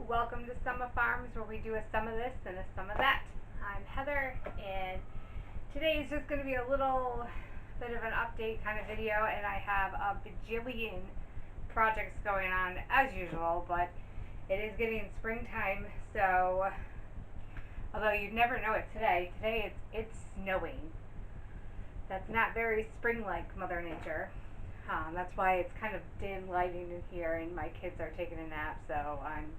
Welcome to Soma Farms, where we do a some of this and a some of that. I'm Heather, and today is just going to be a little bit of an update kind of video, and I have a bajillion projects going on as usual, but it is getting springtime, so although you'd never know it today it's snowing. That's not very spring-like, Mother Nature. That's why it's kind of dim lighting in here, and my kids are taking a nap, so I'm,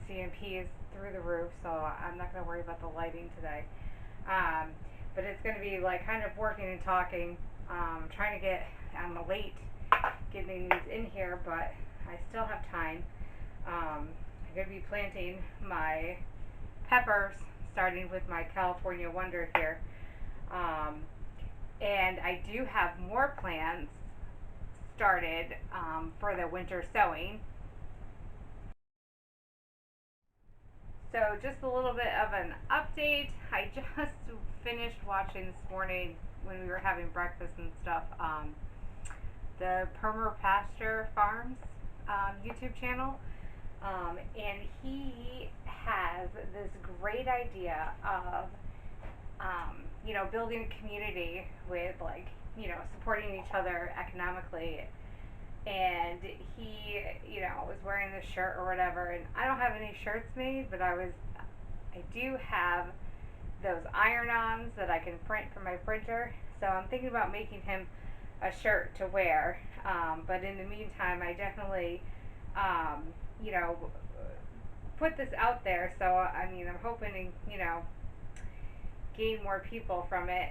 CMP is through the roof, so I'm not going to worry about the lighting today. But it's going to be like kind of working and talking. Trying to get, I'm late getting these in here, but I still have time. I'm going to be planting my peppers, starting with my California Wonder here. And I do have more plants started for the winter sowing. So just a little bit of an update. I just finished watching this morning when we were having breakfast and stuff, the Perma Pasture Farms YouTube channel. And he has this great idea of building a community with supporting each other economically. And he, was wearing this shirt or whatever, and I don't have any shirts made, but I do have those iron-ons that I can print from my printer, so I'm thinking about making him a shirt to wear, but in the meantime, I definitely, put this out there, so, I'm hoping to, gain more people from it,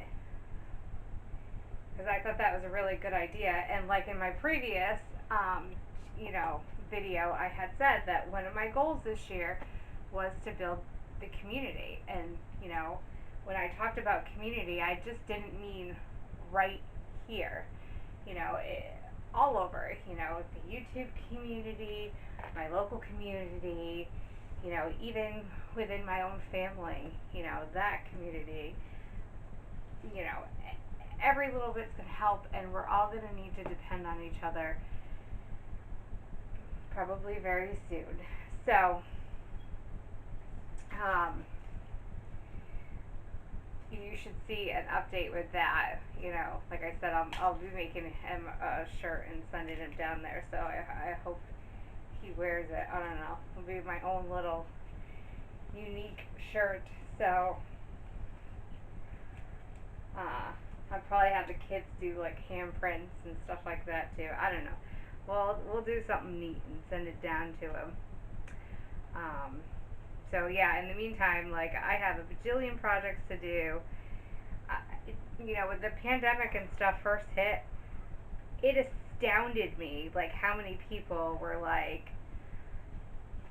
because I thought that was a really good idea. And like in my previous video, I had said that one of my goals this year was to build the community. And when I talked about community, I just didn't mean right here, all over, the YouTube community, my local community, even within my own family, that community, every little bit's going to help, and we're all going to need to depend on each other probably very soon. So, you should see an update with that. Like I said, I'll be making him a shirt and sending it down there, so I hope he wears it. I don't know. It'll be my own little unique shirt. So I'll probably have the kids do like handprints and stuff like that too. I don't know. Well, we'll do something neat and send it down to him. So yeah, in the meantime, I have a bajillion projects to do. When the pandemic and stuff first hit, it astounded me how many people were like,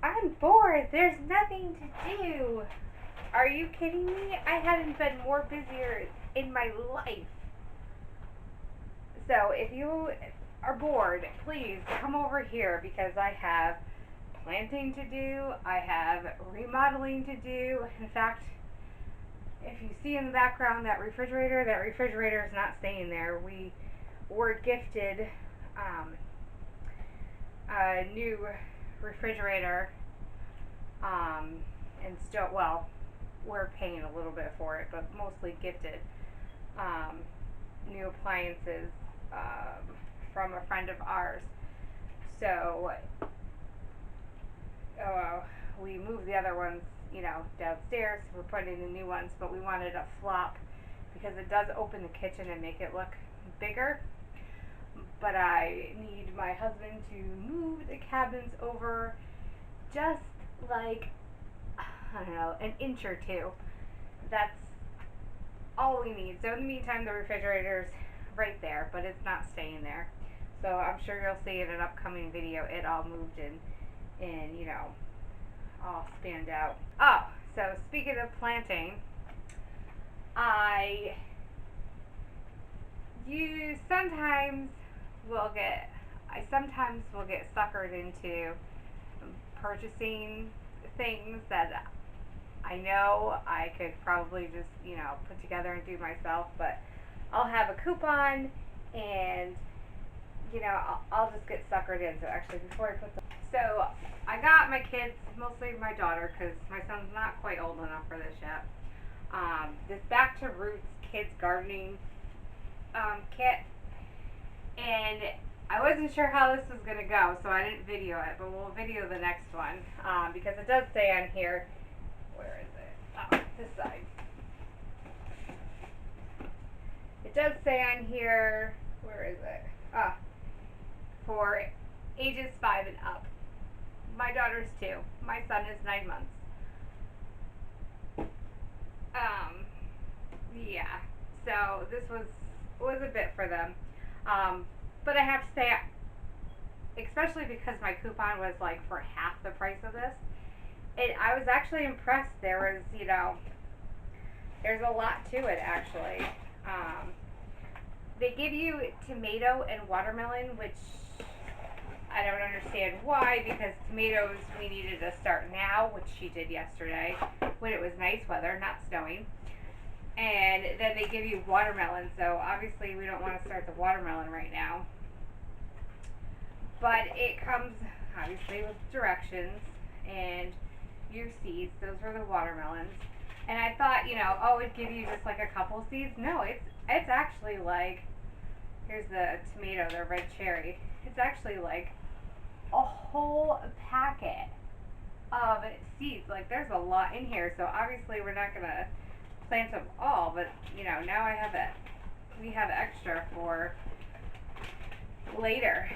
I'm bored, there's nothing to do. Are you kidding me? I hadn't been more busier in my life. So if you are bored, please come over here, because I have planting to do, I have remodeling to do. In fact, if you see in the background that refrigerator is not staying there. We were gifted a new refrigerator, and still, well, we're paying a little bit for it, but mostly gifted new appliances from a friend of ours. So we moved the other ones downstairs. We're putting the new ones, but we wanted a flop because it does open the kitchen and make it look bigger. But I need my husband to move the cabins over just an inch or two. That's all we need. So in the meantime, the refrigerator's right there, but it's not staying there. So I'm sure you'll see in an upcoming video it all moved in and all spanned out. Oh, so speaking of planting, I sometimes will get suckered into purchasing things that I know I could probably just, put together and do myself, but I'll have a coupon and, I'll just get suckered in. So actually, before I put the So I got my kids, mostly my daughter, because my son's not quite old enough for this yet. This Back to Roots Kids Gardening kit, and I wasn't sure how this was gonna go, so I didn't video it, but we'll video the next one because it does say on here. Where is it? Oh, this side. It does say on here. Where is it? For ages 5 and up. My daughter's 2. My son is 9 months. Yeah. So this was a bit for them. But I have to say, especially because my coupon was like for half the price of this, I was actually impressed. There was, there's a lot to it actually. They give you tomato and watermelon, which I don't understand why, because tomatoes we needed to start now, which she did yesterday when it was nice weather, not snowing. And then they give you watermelon, so obviously we don't want to start the watermelon right now. But it comes obviously with directions and your seeds. Those were the watermelons. And I thought, it'd give you just like a couple seeds. No, it's actually like, here's the tomato, the red cherry. It's actually like a whole packet of seeds. Like there's a lot in here, so obviously we're not gonna plant them all, but now we have extra for later.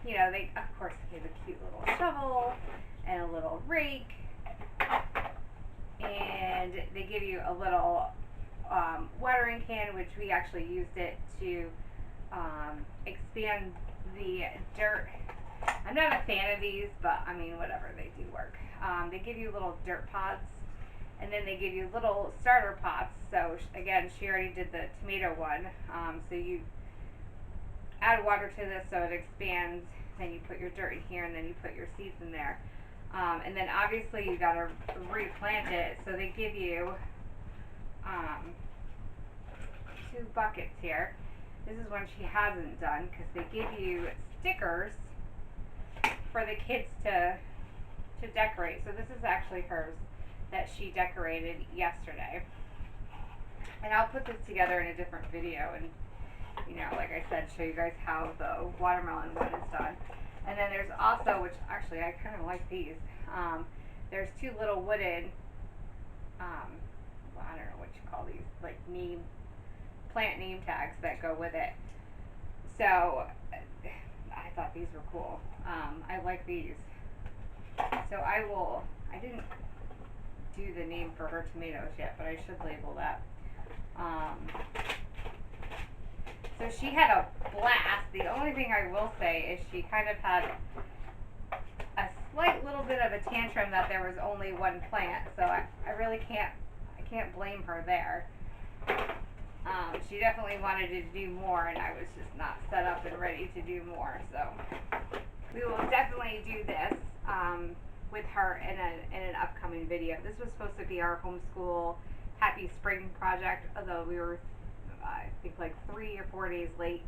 They of course give a cute little shovel and a little rake, and they give you a little watering can, which we actually used it to expand the dirt. I'm not a fan of these, but I mean, whatever, they do work. They give you little dirt pods, and then they give you little starter pots. So again, she already did the tomato one. So you add water to this so it expands, then you put your dirt in here, and then you put your seeds in there. And then obviously you gotta replant it, so they give you 2 buckets here. This is one she hasn't done, because they give you stickers for the kids to decorate. So this is actually hers that she decorated yesterday. And I'll put this together in a different video and, like I said, show you guys how the watermelon one is done. And then there's also, which actually I kind of like these, there's 2 little wooden, I don't know what you call these, like plant name tags that go with it. So I thought these were cool. I like these. So I didn't do the name for her tomatoes yet, but I should label that. So she had a blast. The only thing I will say is she kind of had a slight little bit of a tantrum that there was only 1 plant. So I really can't blame her there. She definitely wanted to do more, and I was just not set up and ready to do more. So we will definitely do this with her in an upcoming video. This was supposed to be our homeschool Happy Spring project, although we were I think like 3 or 4 days late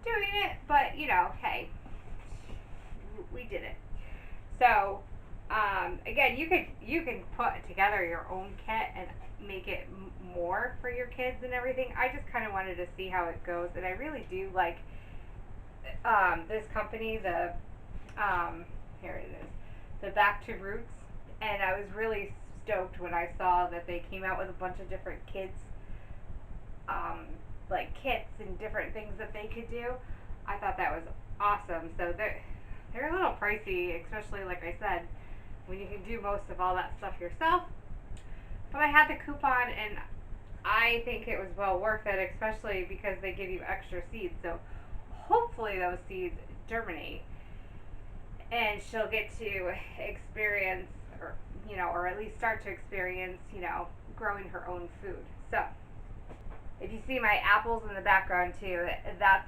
doing it, but hey, we did it. So again, you can put together your own kit and make it more for your kids and everything. I just kind of wanted to see how it goes, and I really do like this company, the here it is, the Back to Roots, and I was really stoked when I saw that they came out with a bunch of different kids like kits and different things that they could do. I thought that was awesome. So they're a little pricey, especially like I said, when you can do most of all that stuff yourself. But I had the coupon, and I think it was well worth it, especially because they give you extra seeds. So hopefully those seeds germinate, and she'll get to experience, or at least start to experience, growing her own food. So if you see my apples in the background too, that's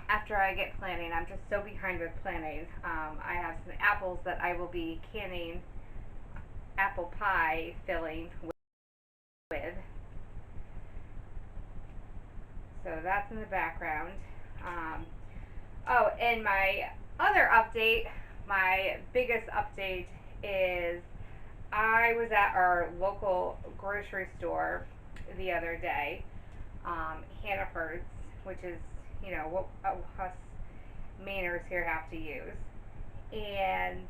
after I get planting. I'm just so behind with planting. I have some apples that I will be canning apple pie filling with. So that's in the background. Oh, and my other update, my biggest update is I was at our local grocery store the other day, Hannaford's, which is, what us Mainers here have to use. And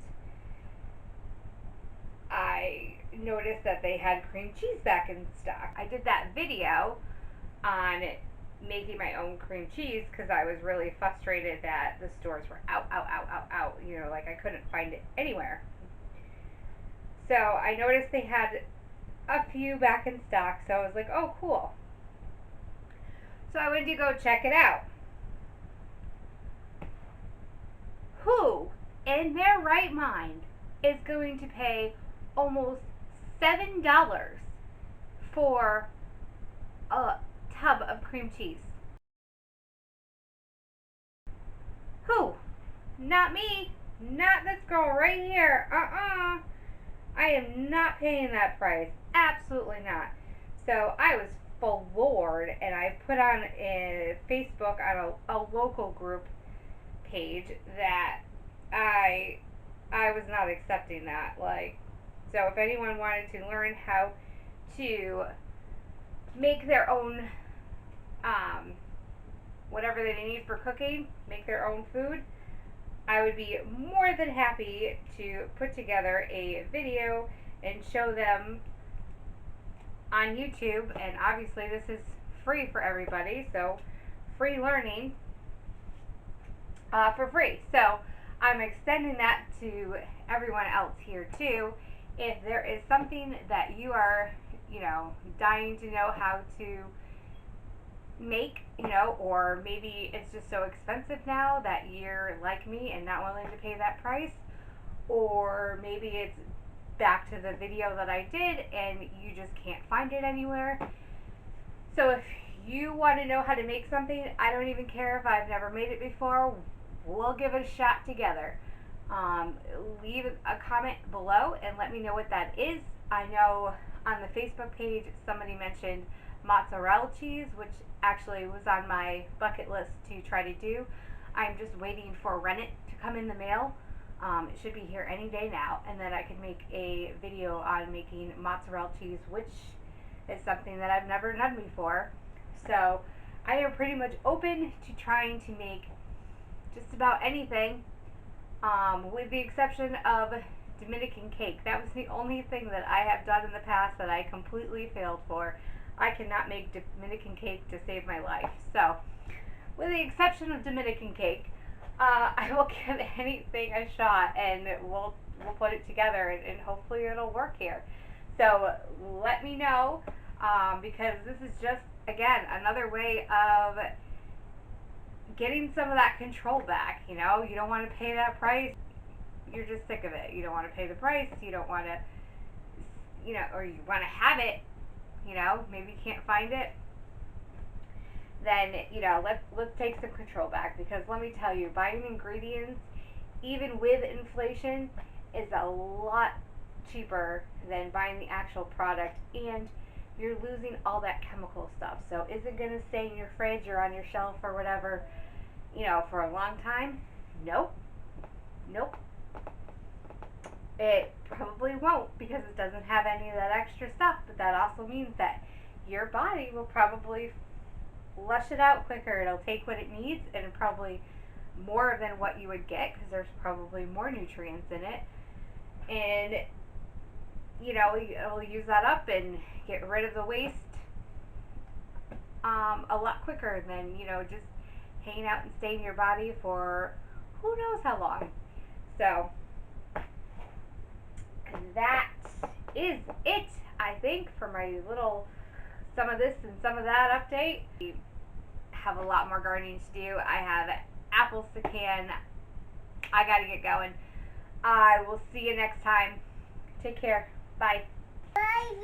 I noticed that they had cream cheese back in stock. I did that video on making my own cream cheese because I was really frustrated that the stores were out. Like I couldn't find it anywhere. So I noticed they had a few back in stock, so I was like, oh, cool. So I went to go check it out. Who in their right mind is going to pay almost $7 for a tub of cream cheese? Who? Not me. Not this girl right here. I am not paying that price. Absolutely not. So I was floored, and I put on a Facebook on a local group page that I was not accepting that. Like, so if anyone wanted to learn how to make their own whatever they need for cooking, make their own food, I would be more than happy to put together a video and show them on YouTube. And obviously this is free for everybody, so free learning for free. So I'm extending that to everyone else here too. If there is something that you are, dying to know how to make, or maybe it's just so expensive now that you're like me and not willing to pay that price, or maybe it's back to the video that I did and you just can't find it anywhere. So if you want to know how to make something, I don't even care if I've never made it before, we'll give it a shot together. Leave a comment below and let me know what that is. I know on the Facebook page somebody mentioned mozzarella cheese, which actually was on my bucket list to try to do. I'm just waiting for rennet to come in the mail. It should be here any day now, and then I can make a video on making mozzarella cheese, which is something that I've never done before. So I am pretty much open to trying to make just about anything, with the exception of Dominican cake. That was the only thing that I have done in the past that I completely failed for. I cannot make Dominican cake to save my life. So, with the exception of Dominican cake, I will give anything a shot, and we'll put it together, and hopefully it'll work here. So let me know, because this is just, again, another way of getting some of that control back. You don't want to pay that price. You're just sick of it. You don't want to pay the price. You don't want to, or you want to have it. Maybe you can't find it. Then, let's take some control back, because let me tell you, buying ingredients, even with inflation, is a lot cheaper than buying the actual product, and you're losing all that chemical stuff. So is it going to stay in your fridge or on your shelf or whatever, for a long time? Nope. It probably won't, because it doesn't have any of that extra stuff, but that also means that your body will probably flush it out quicker. It'll take what it needs, and probably more than what you would get, because there's probably more nutrients in it. And, it'll use that up and get rid of the waste a lot quicker than, just hanging out and staying in your body for who knows how long. So that is it, I think, for my little some of this and some of that update. We have a lot more gardening to do. I have apples to can. I gotta get going. I will see you next time. Take care. Bye. Bye.